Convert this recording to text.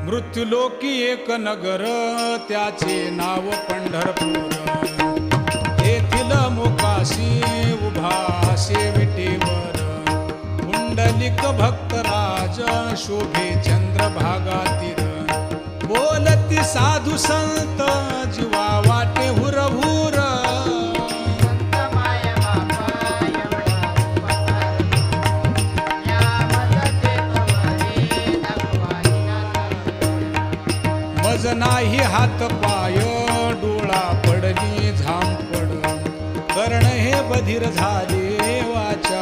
मृत्युलोकी एक नगर त्याचे नाव पंढरपूर. येथील मोकाशी उभा शेविटेवर पुंडलिक भक्तराज शोभे चंद्रभागा तीर. बोलती साधू संत जीवा वाटे हुरहुर. मज नाही हात पाय डोळा पडली झांपड. कर्ण हे बधीर झाले वाचा